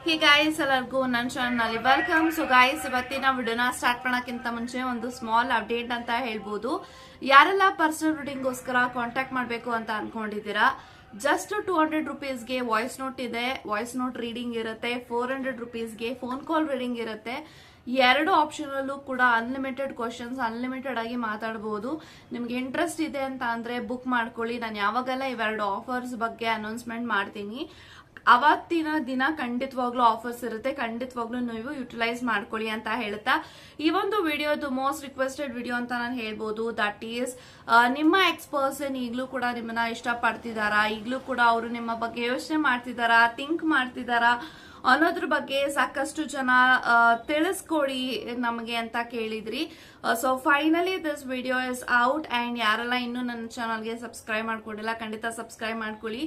Hey guys ಎಲ್ಲರಿಗೂ ನನ್ನ ಚಾನಲ್ನಲ್ಲಿ ವೆಲ್ಕಮ್. ಸೊ ಗಾಯ್ಸ್, ಇವತ್ತಿನ ವಿಡಿಯೋನ ಸ್ಟಾರ್ಟ್ ಮಾಡೋಕ್ಕಿಂತ ಮುಂಚೆ ಒಂದು ಸ್ಮಾಲ್ ಅಪ್ಡೇಟ್ ಅಂತ ಹೇಳ್ಬೋದು. ಯಾರೆಲ್ಲ ಪರ್ಸನಲ್ ರೀಡಿಂಗ್ಗೋಸ್ಕರ ಕಾಂಟ್ಯಾಕ್ಟ್ ಮಾಡಬೇಕು ಅಂತ ಅನ್ಕೊಂಡಿದ್ದೀರಾ, ಜಸ್ಟ್ 200 ರುಪೀಸ್ಗೆ ವಾಯ್ಸ್ ನೋಟ್ ಇದೆ, ವಾಯ್ಸ್ ನೋಟ್ ರೀಡಿಂಗ್ ಇರುತ್ತೆ. 400 ರುಪೀಸ್ಗೆ ಫೋನ್ ಕಾಲ್ ರೀಡಿಂಗ್ ಇರುತ್ತೆ. ಎರಡು ಆಪ್ಷನ್ ಅಲ್ಲೂ ಕೂಡ ಅನ್ಲಿಮಿಟೆಡ್ ಕ್ವಶನ್ಸ್, ಅನ್ಲಿಮಿಟೆಡ್ ಆಗಿ ಮಾತಾಡಬಹುದು. ನಿಮ್ಗೆ ಇಂಟ್ರೆಸ್ಟ್ ಇದೆ ಅಂತ ಅಂದ್ರೆ ಬುಕ್ ಮಾಡ್ಕೊಳ್ಳಿ. ನಾನು ಯಾವಾಗೆಲ್ಲ ಇವೆರಡು ಆಫರ್ಸ್ ಬಗ್ಗೆ ಅನೌನ್ಸ್ಮೆಂಟ್ ಮಾಡ್ತೀನಿ ಅವತ್ತಿನ ದಿನ ಖಂಡಿತವಾಗ್ಲೂ ಆಫರ್ಸ್ ಇರುತ್ತೆ, ಖಂಡಿತವಾಗ್ಲೂ ನೀವು ಯುಟಿಲೈಸ್ ಮಾಡ್ಕೊಳ್ಳಿ ಅಂತ ಹೇಳ್ತಾ, ಈ ಒಂದು ವಿಡಿಯೋದು ಮೋಸ್ಟ್ ರಿಕ್ವೆಸ್ಟೆಡ್ ವಿಡಿಯೋ ಅಂತ ನಾನು ಹೇಳ್ಬೋದು. ದಟ್ ಈಸ್, ನಿಮ್ಮ ಎಕ್ಸ್ ಪರ್ಸನ್ ಈಗಲೂ ಕೂಡ ನಿಮ್ಮನ್ನ ಇಷ್ಟಪಡ್ತಿದಾರಾ, ಈಗಲೂ ಕೂಡ ಅವರು ನಿಮ್ಮ ಬಗ್ಗೆ ಯೋಚನೆ ಮಾಡ್ತಿದಾರಾ, ಥಿಂಕ್ ಮಾಡ್ತಿದಾರಾ ಅನ್ನೋದ್ರ ಬಗ್ಗೆ ಸಾಕಷ್ಟು ಜನ ತಿಳಿಸ್ಕೊಡಿ ನಮಗೆ ಅಂತ ಕೇಳಿದ್ರಿ. So finally this video is out and ಯಾರೆಲ್ಲ ಇನ್ನೂ ನನ್ನ ಚಾನಲ್ಗೆ ಸಬ್ಸ್ಕ್ರೈಬ್ ಮಾಡ್ಕೊಂಡಿಲ್ಲ ಖಂಡಿತ ಸಬ್ಸ್ಕ್ರೈಬ್ ಮಾಡ್ಕೊಳ್ಳಿ.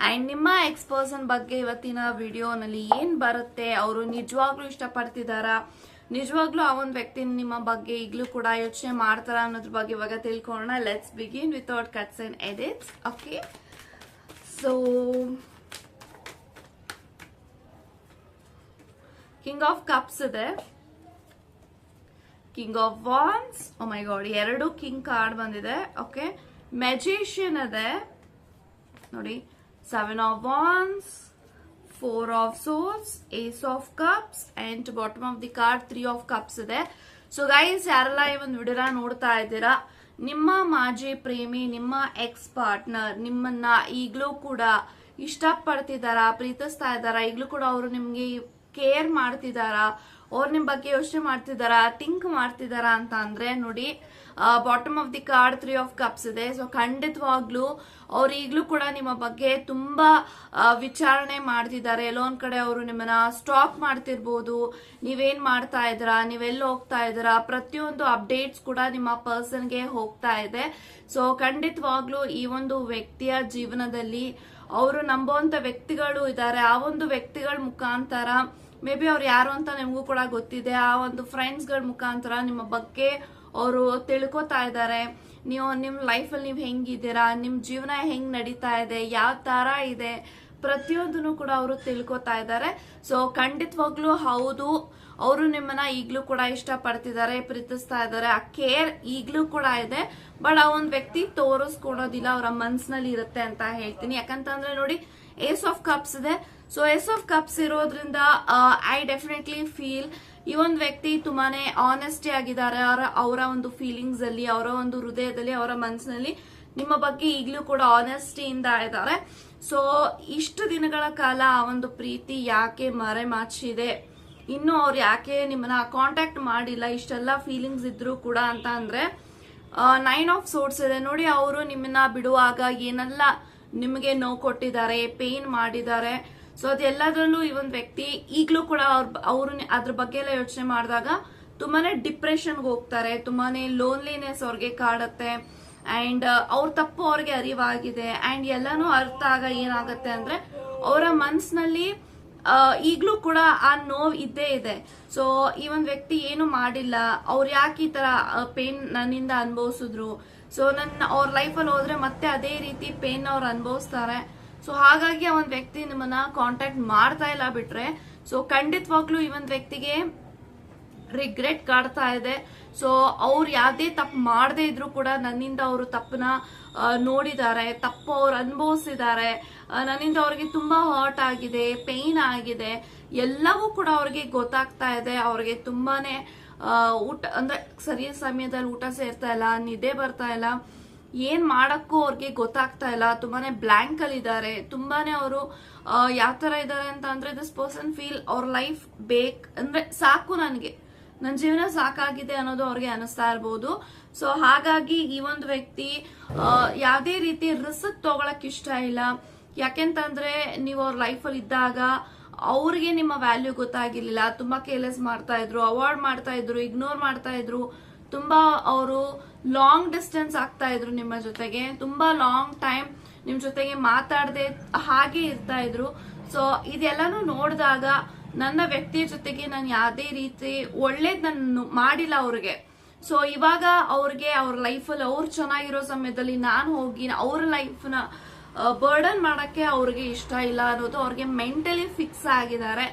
ಅಂಡ್ ನಿಮ್ಮ ಎಕ್ಸ್ ಪರ್ಸನ್ ಬಗ್ಗೆ ಇವತ್ತಿನ ವಿಡಿಯೋನಲ್ಲಿ ಏನ್ ಬರುತ್ತೆ, ಅವರು ನಿಜವಾಗ್ಲೂ ಇಷ್ಟಪಡ್ತಿದಾರಾ, ನಿಜವಾಗ್ಲೂ ಆ ಒಂದು ವ್ಯಕ್ತಿ ನಿಮ್ಮ ಬಗ್ಗೆ ಈಗಲೂ ಕೂಡ ಯೋಚನೆ ಮಾಡ್ತಾರ ಅನ್ನೋದ್ರ ಬಗ್ಗೆ ಇವಾಗ ತಿಳ್ಕೊಳ್ಳೋಣ. Let's begin without cuts and edits. Okay, so king of cups ಇದೆ, king of wands, oh my God, ಎರಡು ಕಿಂಗ್ ಕಾರ್ಡ್ ಬಂದಿದೆ. ಓಕೆ, ಮ್ಯಾಜಿಷಿಯನ್ ಇದೆ ನೋಡಿ, 7 of wands, 4 of swords, ace of cups and bottom of the card 3 of cups ಇದೆ. So guys, ಯಾರೆಲ್ಲ ಈ ಒಂದು ವಿಡಿಯೋನ ನೋಡ್ತಾ ಇದ್ದೀರಾ, ನಿಮ್ಮ ಮಾಜಿ ಪ್ರೇಮಿ, ನಿಮ್ಮ ಎಕ್ಸ್ ಪಾರ್ಟ್ನರ್ ನಿಮ್ಮನ್ನ ಈಗ್ಲೂ ಕೂಡ ಇಷ್ಟಪಡ್ತಿದಾರಾ, ಪ್ರೀತಿಸ್ತಾ ಇದ್ದಾರಾ, ಈಗ್ಲೂ ಕೂಡ ಅವರು ನಿಮ್ಗೆ ಕೇರ್ ಮಾಡ್ತಿದಾರಾ, ಅವ್ರು ನಿಮ್ ಬಗ್ಗೆ ಯೋಚನೆ ಮಾಡ್ತಿದಾರಾ, ಥಿಂಕ್ ಮಾಡ್ತಿದಾರಾ ಅಂತ ಅಂದ್ರೆ ನೋಡಿ, bottom of the card 3 of cups ಇದೆ. ಸೊ ಖಂಡಿತವಾಗ್ಲೂ ಅವ್ರು ಈಗ್ಲೂ ಕೂಡ ನಿಮ್ಮ ಬಗ್ಗೆ ತುಂಬಾ ವಿಚಾರಣೆ ಮಾಡ್ತಿದ್ದಾರೆ. ಎಲ್ಲೊಂದ್ ಕಡೆ ಅವರು ನಿಮ್ಮನ್ನ ಸ್ಟಾಕ್ ಮಾಡ್ತಿರ್ಬೋದು, ನೀವೇನ್ ಮಾಡ್ತಾ ಇದ್ದೀರಾ, ನೀವೆಲ್ಲ ಹೋಗ್ತಾ ಇದ್ದೀರಾ, ಪ್ರತಿಯೊಂದು ಅಪ್ಡೇಟ್ಸ್ ಕೂಡ ನಿಮ್ಮ ಪರ್ಸನ್ಗೆ ಹೋಗ್ತಾ ಇದೆ. ಸೊ ಖಂಡಿತವಾಗ್ಲೂ ಈ ಒಂದು ವ್ಯಕ್ತಿಯ ಜೀವನದಲ್ಲಿ ಅವರು ನಂಬುವಂತ ವ್ಯಕ್ತಿಗಳು ಇದ್ದಾರೆ. ಆ ಒಂದು ವ್ಯಕ್ತಿಗಳ ಮುಖಾಂತರ ಮೇ ಬಿ ಅವ್ರು ಯಾರು ಅಂತ ನಿಮಗೂ ಕೂಡ ಗೊತ್ತಿದೆ. ಆ ಒಂದು ಫ್ರೆಂಡ್ಸ್ ಗಳ ಮುಖಾಂತರ ನಿಮ್ಮ ಬಗ್ಗೆ ಅವರು ತಿಳ್ಕೊತಾ ಇದ್ದಾರೆ. ನೀವು ನಿಮ್ ಲೈಫಲ್ಲಿ ನೀವು ಹೆಂಗಿದ್ದೀರಾ, ನಿಮ್ ಜೀವನ ಹೆಂಗ್ ನಡೀತಾ ಇದೆ, ಯಾವ ತರ ಇದೆ, ಪ್ರತಿಯೊಂದನ್ನು ಕೂಡ ಅವರು ತಿಳ್ಕೊತಾ ಇದ್ದಾರೆ. ಸೊ ಖಂಡಿತವಾಗ್ಲೂ ಹೌದು, ಅವರು ನಿಮ್ಮನ್ನ ಈಗ್ಲೂ ಕೂಡ ಇಷ್ಟ ಪಡ್ತಿದ್ದಾರೆ, ಪ್ರೀತಿಸ್ತಾ ಇದ್ದಾರೆ. ಆ ಕೇರ್ ಈಗ್ಲೂ ಕೂಡ ಇದೆ, ಬಟ್ ಆ ಒಂದ್ ವ್ಯಕ್ತಿ ತೋರಿಸ್ಕೊಳೋದಿಲ್ಲ, ಅವರ ಮನ್ಸಿನಲ್ಲಿ ಇರುತ್ತೆ ಅಂತ ಹೇಳ್ತೀನಿ. ಯಾಕಂತಂದ್ರೆ ನೋಡಿ, ಏಸ್ ಆಫ್ ಕಪ್ಸ್ ಇದೆ. ಸೊ ಏಸ್ ಆಫ್ ಕಪ್ಸ್ ಇರೋದ್ರಿಂದ ಐ ಡೆಫಿನೆಟ್ಲಿ ಫೀಲ್ ಈ ಒಂದು ವ್ಯಕ್ತಿ ತುಂಬಾನೇ ಆನೆಸ್ಟಿ ಆಗಿದ್ದಾರೆ. ಅವರ ಒಂದು ಫೀಲಿಂಗ್ಸ್ ಅಲ್ಲಿ, ಅವರ ಒಂದು ಹೃದಯದಲ್ಲಿ, ಅವರ ಮನಸ್ಸಿನಲ್ಲಿ ನಿಮ್ಮ ಬಗ್ಗೆ ಈಗಲೂ ಕೂಡ ಆನೆಸ್ಟಿಯಿಂದ ಇದ್ದಾರೆ. ಸೊ ಇಷ್ಟು ದಿನಗಳ ಕಾಲ ಆ ಒಂದು ಪ್ರೀತಿ ಯಾಕೆ ಮರೆಮಾಚಿದೆ, ಇನ್ನು ಅವ್ರು ಯಾಕೆ ನಿಮ್ಮನ್ನ ಕಾಂಟ್ಯಾಕ್ಟ್ ಮಾಡಿಲ್ಲ, ಇಷ್ಟೆಲ್ಲ ಫೀಲಿಂಗ್ಸ್ ಇದ್ರು ಕೂಡ ಅಂತ ಅಂದ್ರೆ 9 ಆಫ್ ಸೋರ್ಸ್ ಇದೆ ನೋಡಿ. ಅವರು ನಿಮ್ಮನ್ನ ಬಿಡುವಾಗ ಏನೆಲ್ಲ ನಿಮಗೆ ನೋವು ಕೊಟ್ಟಿದ್ದಾರೆ, ಪೇನ್ ಮಾಡಿದ್ದಾರೆ. ಸೊ ಅದೆಲ್ಲದರಲ್ಲೂ ಈ ಒಂದು ವ್ಯಕ್ತಿ ಈಗಲೂ ಕೂಡ ಅವ್ರು ಅದ್ರ ಬಗ್ಗೆ ಎಲ್ಲ ಯೋಚನೆ ಮಾಡಿದಾಗ ತುಂಬಾನೇ ಡಿಪ್ರೆಷನ್ಗೆ ಹೋಗ್ತಾರೆ, ತುಂಬಾನೇ ಲೋನ್ಲಿನೆಸ್ ಅವ್ರಿಗೆ ಕಾಡುತ್ತೆ. ಅಂಡ್ ಅವ್ರ ತಪ್ಪು ಅವ್ರಿಗೆ ಅರಿವಾಗಿದೆ. ಅಂಡ್ ಎಲ್ಲಾನು ಅರ್ಥ ಆಗ ಏನಾಗುತ್ತೆ ಅಂದ್ರೆ ಅವರ ಮನ್ಸಿನಲ್ಲಿ ಈಗ್ಲೂ ಕೂಡ ಆ ನೋವು ಇದ್ದೇ ಇದೆ. ಸೊ ಈ ಒಂದ್ ವ್ಯಕ್ತಿ ಏನು ಮಾಡಿಲ್ಲ, ಅವ್ರು ಯಾಕೆ ಈ ತರ ಪೇನ್ ನನ್ನಿಂದ ಅನುಭವಿಸಿದ್ರು, ಸೊ ಅವ್ರ ಲೈಫಲ್ಲಿ ಹೋದ್ರೆ ಮತ್ತೆ ಅದೇ ರೀತಿ ಪೇನ್ ಅವ್ರು ಅನುಭವಿಸ್ತಾರೆ. ಸೊ ಹಾಗಾಗಿ ಆ ಒಂದ್ ವ್ಯಕ್ತಿ ನಿಮ್ಮನ್ನ ಕಾಂಟ್ಯಾಕ್ಟ್ ಮಾಡ್ತಾ ಇಲ್ಲ ಬಿಟ್ರೆ, ಸೊ ಖಂಡಿತವಾಗ್ಲೂ ಈ ಒಂದ್ ವ್ಯಕ್ತಿಗೆ ರಿಗ್ರೆಟ್ ಕಾಡ್ತಾ ಇದೆ. ಸೊ ಅವ್ರು ಯಾವ್ದೇ ತಪ್ಪು ಮಾಡದೇ ಇದ್ರು ಕೂಡ ನನ್ನಿಂದ ಅವರು ತಪ್ಪನ ನೋಡಿದ್ದಾರೆ, ತಪ್ಪು ಅವ್ರು ಅನುಭವಿಸಿದ್ದಾರೆ, ನನ್ನಿಂದ ಅವ್ರಿಗೆ ತುಂಬಾ ಹರ್ಟ್ ಆಗಿದೆ, ಪೇನ್ ಆಗಿದೆ, ಎಲ್ಲವೂ ಕೂಡ ಅವ್ರಿಗೆ ಗೊತ್ತಾಗ್ತಾ ಇದೆ. ಅವ್ರಿಗೆ ತುಂಬಾನೇ ಊಟ ಅಂದ್ರೆ ಸರಿಯಾದ ಸಮಯದಲ್ಲಿ ಊಟ ಸೇರ್ತಾ ಇಲ್ಲ, ನಿದ್ದೆ ಬರ್ತಾ ಇಲ್ಲ, ಏನ್ ಮಾಡಕ್ಕೂ ಅವ್ರಿಗೆ ಗೊತ್ತಾಗ್ತಾ ಇಲ್ಲ, ತುಂಬಾನೇ ಬ್ಲಾಂಕ್ ಅಲ್ಲಿ ಇದ್ದಾರೆ. ತುಂಬಾನೇ ಅವರು ಯಾವ ತರ ಇದ್ದಾರೆ ಅಂತ ಅಂದ್ರೆ, ದಿಸ್ ಪರ್ಸನ್ ಫೀಲ್ ಅವ್ರ ಲೈಫ್ ಅಂದ್ರೆ ಸಾಕು, ನನ್ನ ಜೀವನ ಸಾಕಾಗಿದೆ ಅನ್ನೋದು ಅವ್ರಿಗೆ ಅನಿಸ್ತಾ ಇರ್ಬೋದು. ಸೊ ಹಾಗಾಗಿ ಈ ಒಂದು ವ್ಯಕ್ತಿ ಯಾವ್ದೇ ರೀತಿ ರಿಸ್ಕ್ ತಗೊಳಕ್ ಇಷ್ಟ ಇಲ್ಲ. ಯಾಕೆಂತಂದ್ರೆ ನೀವು ಅವ್ರ ಲೈಫಲ್ಲಿ ಇದ್ದಾಗ ಅವ್ರಿಗೆ ನಿಮ್ಮ ವ್ಯಾಲ್ಯೂ ಗೊತ್ತಾಗಿರ್ಲಿಲ್ಲ, ತುಂಬಾ ಕೇರ್ಲೆಸ್ ಮಾಡ್ತಾ ಇದ್ರು, ಅವಾಯ್ಡ್ ಮಾಡ್ತಾ ಇದ್ರು, ಇಗ್ನೋರ್ ಮಾಡ್ತಾ ಇದ್ರು, ತುಂಬಾ ಅವರು ಲಾಂಗ್ ಡಿಸ್ಟೆನ್ಸ್ ಆಗ್ತಾ ಇದ್ರು ನಿಮ್ಮ ಜೊತೆಗೆ, ತುಂಬಾ ಲಾಂಗ್ ಟೈಮ್ ನಿಮ್ ಜೊತೆಗೆ ಮಾತಾಡದೆ ಹಾಗೆ ಇರ್ತಾ ಇದ್ರು. ಸೊ ಇದೆಲ್ಲಾನು ನೋಡಿದಾಗ ನನ್ನ ವ್ಯಕ್ತಿಯ ಜೊತೆಗೆ ನಾನು ಯಾವ್ದೇ ರೀತಿ ಒಳ್ಳೇದ್ ನಾನು ಮಾಡಿಲ್ಲ ಅವ್ರಿಗೆ. ಸೊ ಇವಾಗ ಅವ್ರಿಗೆ ಅವ್ರ ಲೈಫಲ್ಲಿ ಅವ್ರು ಚೆನ್ನಾಗಿರೋ ಸಮಯದಲ್ಲಿ ನಾನು ಹೋಗಿ ಅವ್ರ ಲೈಫ್ನ ಬರ್ಡನ್ ಮಾಡಕ್ಕೆ ಅವ್ರಿಗೆ ಇಷ್ಟ ಇಲ್ಲ ಅನ್ನೋದು ಅವ್ರಿಗೆ ಮೆಂಟಲಿ ಫಿಕ್ಸ್ ಆಗಿದ್ದಾರೆ.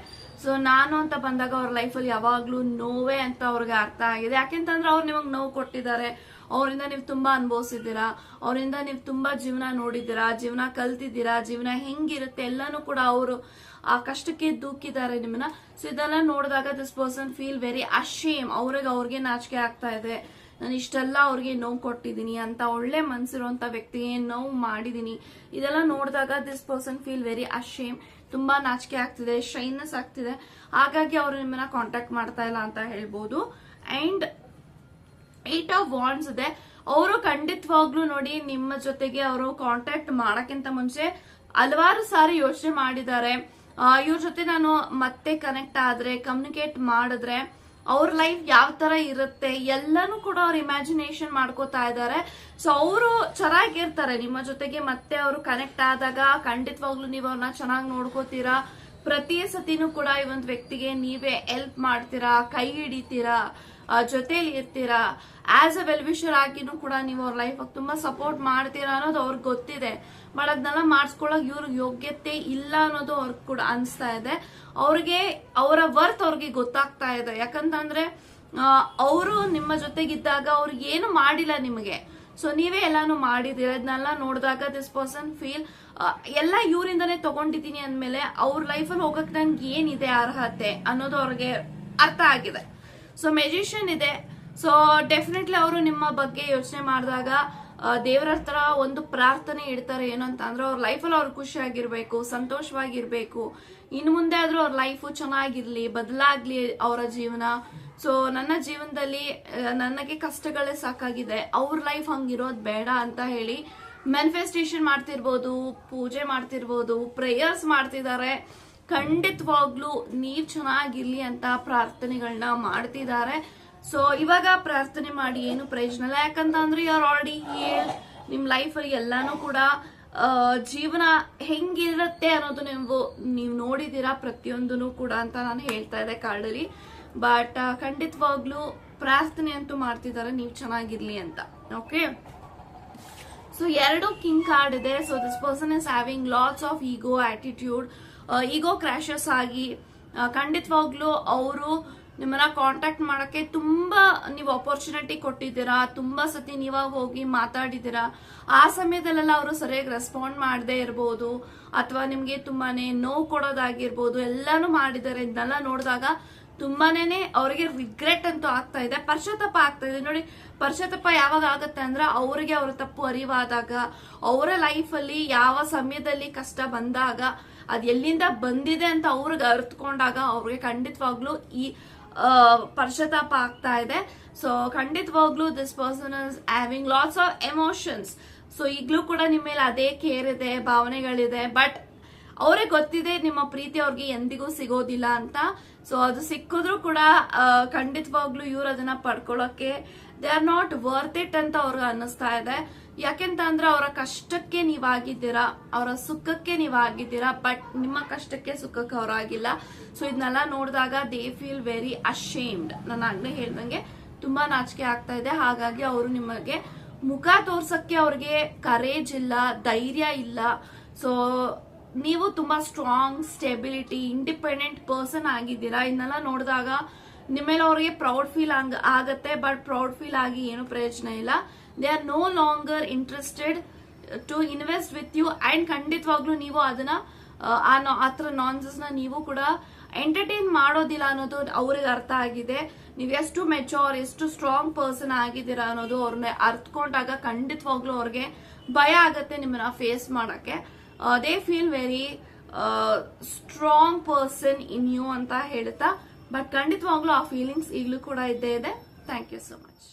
ಸೊ ನಾನು ಅಂತ ಬಂದಾಗ ಅವ್ರ ಲೈಫಲ್ಲಿ ಯಾವಾಗ್ಲೂ ನೋವೇ ಅಂತ ಅವ್ರಿಗೆ ಅರ್ಥ ಆಗಿದೆ. ಯಾಕೆಂತಂದ್ರೆ ಅವ್ರು ನಿಮಗೆ ನೋವು ಕೊಟ್ಟಿದ್ದಾರೆ, ಅವರಿಂದ ನೀವು ತುಂಬಾ ಅನುಭವಿಸಿದ್ದೀರಾ, ಅವರಿಂದ ನೀವು ತುಂಬಾ ಜೀವನ ನೋಡಿದ್ದೀರಾ, ಜೀವನ ಕಲ್ತಿದ್ದೀರಾ, ಜೀವನ ಹೆಂಗಿರುತ್ತೆ ಎಲ್ಲಾನು ಕೂಡ ಅವರು ಆ ಕಷ್ಟಕ್ಕೆ ದೂಕಿದ್ದಾರೆ ನಿಮ್ಮನ್ನ. ಸೊ ಇದೆಲ್ಲ ನೋಡಿದಾಗ this person feel very ashamed. ಅವ್ರಿಗೆ ನಾಚಿಕೆ ಆಗ್ತಾ ಇದೆ, ನಾನು ಇಷ್ಟೆಲ್ಲ ಅವ್ರಿಗೆ ನೋವು ಕೊಟ್ಟಿದ್ದೀನಿ ಅಂತ, ಒಳ್ಳೆ ಮನ್ಸಿರುವಂತ ವ್ಯಕ್ತಿಗೆ ನೋವು ಮಾಡಿದೀನಿ. ಇದೆಲ್ಲ ನೋಡಿದಾಗ this person feel very ashamed. ತುಂಬಾ ನಾಚಿಕೆ ಆಗ್ತಿದೆ, ಶೈನೆಸ್ ಆಗ್ತಿದೆ, ಹಾಗಾಗಿ ಅವರು ನಿಮ್ಮನ್ನ ಕಾಂಟ್ಯಾಕ್ಟ್ ಮಾಡ್ತಾ ಇಲ್ಲ ಅಂತ ಹೇಳ್ಬೋದು. ಅಂಡ್ 8 ಆಫ್ ವಾಂಡ್ಸ್ ಇದೆ. ಅವರು ಖಂಡಿತವಾಗ್ಲೂ ನೋಡಿ ನಿಮ್ಮ ಜೊತೆಗೆ ಅವರು ಕಾಂಟ್ಯಾಕ್ಟ್ ಮಾಡಕ್ಕಿಂತ ಮುಂಚೆ ಹಲವಾರು ಸಾರಿ ಯೋಚನೆ ಮಾಡಿದ್ದಾರೆ. ಇವ್ರ ಜೊತೆ ನಾನು ಮತ್ತೆ ಕನೆಕ್ಟ್ ಆದ್ರೆ, ಕಮ್ಯುನಿಕೇಟ್ ಮಾಡಿದ್ರೆ ಅವ್ರ ಲೈಫ್ ಯಾವ ತರ ಇರುತ್ತೆ ಎಲ್ಲಾನು ಕೂಡ ಅವ್ರು ಇಮ್ಯಾಜಿನೇಷನ್ ಮಾಡ್ಕೋತಾ ಇದ್ದಾರೆ. ಸೊ ಅವರು ಚೆನ್ನಾಗಿರ್ತಾರೆ ನಿಮ್ಮ ಜೊತೆಗೆ. ಮತ್ತೆ ಅವರು ಕನೆಕ್ಟ್ ಆದಾಗ ಖಂಡಿತವಾಗ್ಲೂ ನೀವು ಅವ್ರನ್ನ ಚೆನ್ನಾಗಿ ನೋಡ್ಕೋತೀರಾ. ಪ್ರತಿ ಸತಿನೂ ಕೂಡ ಈ ಒಂದು ವ್ಯಕ್ತಿಗೆ ನೀವೇ ಹೆಲ್ಪ್ ಮಾಡ್ತೀರಾ, ಕೈ ಹಿಡಿತೀರಾ, ಜೊತೆಲಿ ಇರ್ತೀರಾ. ಆಸ್ ಅ ವೆಲ್ ವಿಷರ್ ಆಗಿನೂ ಕೂಡ ನೀವು ಅವ್ರ ಲೈಫ್ ತುಂಬಾ ಸಪೋರ್ಟ್ ಮಾಡ್ತೀರಾ ಅನ್ನೋದು ಅವ್ರಿಗೆ ಗೊತ್ತಿದೆ. ಬಟ್ ಅದನ್ನೆಲ್ಲ ಮಾಡಿಸ್ಕೊಳಕ್ ಇವ್ರಿಗೆ ಯೋಗ್ಯತೆ ಇಲ್ಲ ಅನ್ನೋದು ಅವ್ರಿಗೆ ಕೂಡ ಅನಿಸ್ತಾ ಇದೆ. ಅವ್ರಿಗೆ ಅವರ ವರ್ತ್ ಅವ್ರಿಗೆ ಗೊತ್ತಾಗ್ತಾ ಇದೆ. ಯಾಕಂತಂದ್ರೆ ಅವರು ನಿಮ್ಮ ಜೊತೆಗಿದ್ದಾಗ ಅವ್ರಿಗೆ ಏನು ಮಾಡಿಲ್ಲ ನಿಮಗೆ, ಸೊ ನೀವೇ ಎಲ್ಲಾನು ಮಾಡಿದೀರ. ಇದನ್ನೆಲ್ಲ ನೋಡಿದಾಗ ದಿಸ್ ಪರ್ಸನ್ ಫೀಲ್ ಎಲ್ಲ ಇವರಿಂದಾನೇ ತಗೊಂಡಿದ್ದೀನಿ ಅಂದ್ಮೇಲೆ ಅವ್ರ ಲೈಫಲ್ಲಿ ಹೋಗಕ್ ನನ್ಗೆ ಏನಿದೆ ಅರ್ಹತೆ ಅನ್ನೋದು ಅವ್ರಿಗೆ ಅರ್ಥ ಆಗಿದೆ. ಸೊ ಮೆಜಿಷಿಯನ್ ಇದೆ. ಸೊ ಡೆಫಿನೆಟ್ಲಿ ಅವರು ನಿಮ್ಮ ಬಗ್ಗೆ ಯೋಚನೆ ಮಾಡಿದಾಗ ದೇವರ ಹತ್ರ ಒಂದು ಪ್ರಾರ್ಥನೆ ಇಡ್ತಾರೆ. ಏನಂತ ಅಂದ್ರೆ ಅವ್ರ ಲೈಫಲ್ಲಿ ಅವ್ರು ಖುಷಿಯಾಗಿರ್ಬೇಕು, ಸಂತೋಷವಾಗಿರ್ಬೇಕು, ಇನ್ನು ಮುಂದೆ ಆದ್ರೂ ಅವ್ರ ಲೈಫ್ ಚೆನ್ನಾಗಿರ್ಲಿ, ಬದಲಾಗ್ಲಿ ಅವರ ಜೀವನ. ಸೊ ನನ್ನ ಜೀವನದಲ್ಲಿ ನನಗೆ ಕಷ್ಟಗಳೇ ಸಾಕಾಗಿದೆ, ಅವ್ರ ಲೈಫ್ ಹಂಗಿರೋದ್ ಬೇಡ ಅಂತ ಹೇಳಿ ಮ್ಯಾನಿಫೆಸ್ಟೇಷನ್ ಮಾಡ್ತಿರ್ಬೋದು, ಪೂಜೆ ಮಾಡ್ತಿರ್ಬೋದು, ಪ್ರೇಯರ್ಸ್ ಮಾಡ್ತಿದ್ದಾರೆ. ಖಂಡಿತವಾಗ್ಲೂ ನೀವ್ ಚೆನ್ನಾಗಿರ್ಲಿ ಅಂತ ಪ್ರಾರ್ಥನೆಗಳನ್ನ ಮಾಡ್ತಿದ್ದಾರೆ. ಸೊ ಇವಾಗ ಪ್ರಾರ್ಥನೆ ಮಾಡಿ ಏನು ಪ್ರಯೋಜನ ಇಲ್ಲ. ಯಾಕಂತಂದ್ರೆ ಯು ಆರ್ ಆಲ್ರೆಡಿ ಹೀಲ್ಡ್. ನಿಮ್ ಲೈಫ್ ಅಲ್ಲಿ ಎಲ್ಲಾನು ಕೂಡ ಜೀವನ ಹೆಂಗಿರುತ್ತೆ ಅನ್ನೋದು ನೀವು ನೋಡಿದೀರಾ ಪ್ರತಿಯೊಂದನು ಕೂಡ ಅಂತ ನಾನು ಹೇಳ್ತಾ ಇದ್ದೆ ಕಾರ್ಡಲ್ಲಿ. ಬಟ್ ಖಂಡಿತವಾಗ್ಲೂ ಪ್ರಾರ್ಥನೆ ಅಂತೂ ಮಾಡ್ತಿದ್ದಾರೆ ನೀವು ಚೆನ್ನಾಗಿರ್ಲಿ ಅಂತ. ಓಕೆ, ಸೊ 2 ಕಿಂಗ್ ಕಾರ್ಡ್ ಇದೆ. So this person is having lots of ego attitude. Ego crashes ಆಗಿ ಖಂಡಿತವಾಗ್ಲೂ ಅವರು ನಿಮ್ಮನ್ನ ಕಾಂಟ್ಯಾಕ್ಟ್ ಮಾಡಕ್ಕೆ ತುಂಬಾ ನೀವು ಅಪರ್ಚುನಿಟಿ ಕೊಟ್ಟಿದ್ದೀರಾ, ತುಂಬಾ ಸತಿ ನೀವಾಗ ಹೋಗಿ ಮಾತಾಡಿದ್ದೀರಾ. ಆ ಸಮಯದಲ್ಲೆಲ್ಲ ಅವರು ಸರಿಯಾಗಿ ರೆಸ್ಪಾಂಡ್ ಮಾಡದೇ ಇರ್ಬೋದು, ಅಥವಾ ನಿಮ್ಗೆ ತುಂಬಾನೇ ನೋವು ಕೊಡೋದಾಗಿರ್ಬೋದು, ಎಲ್ಲಾನು ಮಾಡಿದ್ದಾರೆ. ಇದನ್ನೆಲ್ಲ ನೋಡಿದಾಗ ತುಂಬಾನೇ ಅವ್ರಿಗೆ ರಿಗ್ರೆಟ್ ಅಂತೂ ಆಗ್ತಾ ಇದೆ, ಪಶ್ಚಾತ್ತಾಪ ಆಗ್ತಾ ಇದೆ. ನೋಡಿ, ಪಶ್ಚಾತ್ತಾಪ ಯಾವಾಗ ಆಗತ್ತೆ ಅಂದ್ರೆ ಅವ್ರಿಗೆ ಅವ್ರ ತಪ್ಪು ಅರಿವಾದಾಗ, ಅವರ ಲೈಫ್ ಅಲ್ಲಿ ಯಾವ ಸಮಯದಲ್ಲಿ ಕಷ್ಟ ಬಂದಾಗ, ಅದ್ ಎಲ್ಲಿಂದ ಬಂದಿದೆ ಅಂತ ಅವ್ರಿಗೆ ಅರ್ಥಕೊಂಡಾಗ ಅವ್ರಿಗೆ ಖಂಡಿತವಾಗ್ಲೂ ಈ ಪಶ್ಚಾತ್ತಾಪ ಆಗ್ತಾ ಇದೆ. ಸೊ ಖಂಡಿತವಾಗ್ಲೂ this person is having lots of emotions. So ಈಗ್ಲೂ ಕೂಡ ನಿಮ್ಮ ಮೇಲೆ ಅದೇ ಕೇರ್ ಇದೆ, ಭಾವನೆಗಳಿದೆ. ಬಟ್ ಅವ್ರಿಗೆ ಗೊತ್ತಿದೆ ನಿಮ್ಮ ಪ್ರೀತಿ ಅವ್ರಿಗೆ ಎಂದಿಗೂ ಸಿಗೋದಿಲ್ಲ ಅಂತ. ಸೊ ಅದು ಸಿಕ್ಕಿದ್ರು ಕೂಡ ಖಂಡಿತವಾಗ್ಲೂ ಇವ್ರು ಅದನ್ನ ಪಡ್ಕೊಳ್ಳೋಕೆ they are not worth it ಅಂತ ಅವ್ರಿಗೆ ಅನ್ನಿಸ್ತಾ ಇದೆ. ಯಾಕೆಂತ ಅಂದ್ರೆ ಅವರ ಕಷ್ಟಕ್ಕೆ ನೀವಾಗಿದ್ದೀರಾ, ಅವರ ಸುಖಕ್ಕೆ ನೀವಾಗಿದ್ದೀರಾ, ಬಟ್ ನಿಮ್ಮ ಕಷ್ಟಕ್ಕೆ ಸುಖಕ್ಕೆ ಅವರಾಗಿಲ್ಲ. ಸೊ ಇದನ್ನೆಲ್ಲ ನೋಡಿದಾಗ ದೇ ಫೀಲ್ ವೆರಿ ಅಶೇಮ್ಡ್. ನಾನು ಆಗ್ಲೇ ಹೇಳ್ದಂಗೆ ತುಂಬಾ ನಾಚಿಕೆ ಆಗ್ತಾ ಇದೆ. ಹಾಗಾಗಿ ಅವರು ನಿಮಗೆ ಮುಖ ತೋರ್ಸಕ್ಕೆ ಅವ್ರಿಗೆ ಕರೇಜ್ ಇಲ್ಲ, ಧೈರ್ಯ ಇಲ್ಲ. ಸೊ ನೀವು ತುಂಬಾ ಸ್ಟ್ರಾಂಗ್, ಸ್ಟೆಬಿಲಿಟಿ, ಇಂಡಿಪೆಂಡೆಂಟ್ ಪರ್ಸನ್ ಆಗಿದ್ದೀರಾ. ಇದನ್ನೆಲ್ಲ ನೋಡಿದಾಗ ನಿಮ್ಮೇಲೆ ಅವ್ರಿಗೆ ಪ್ರೌಡ್ ಫೀಲ್ ಆಗತ್ತೆ. ಬಟ್ ಪ್ರೌಡ್ ಫೀಲ್ ಆಗಿ ಏನು ಪ್ರಯೋಜನ ಇಲ್ಲ. They are no longer interested to invest with you. And ಖಂಡಿತವಾಗ್ಲೂ ನೀವು ಅದನ್ನ ಆತರ ನಾನ್ಸೆಸ್ ನ ನೀವು ಕೂಡ ಎಂಟರ್ಟೈನ್ ಮಾಡೋದಿಲ್ಲ ಅನ್ನೋದು ಅವ್ರಿಗೆ ಅರ್ಥ ಆಗಿದೆ. ನೀವು ಎಷ್ಟು ಮೆಚೋರ್, ಎಷ್ಟು ಸ್ಟ್ರಾಂಗ್ ಪರ್ಸನ್ ಆಗಿದ್ದೀರಾ ಅನ್ನೋದು ಅವ್ರನ್ನ ಅರ್ಥಕೊಂಡಾಗ ಖಂಡಿತವಾಗ್ಲೂ ಅವ್ರಿಗೆ ಭಯ ಆಗತ್ತೆ ನಿಮ್ಮನ್ನ ಫೇಸ್ ಮಾಡಕ್ಕೆ. They feel very strong person in you ಅಂತ ಹೇಳ್ತಾ, ಬಟ್ ಖಂಡಿತವಾಗ್ಲೂ ಆ ಫೀಲಿಂಗ್ಸ್ ಈಗಲೂ ಕೂಡ ಇದ್ದೇ ಇದೆ. Thank you so much.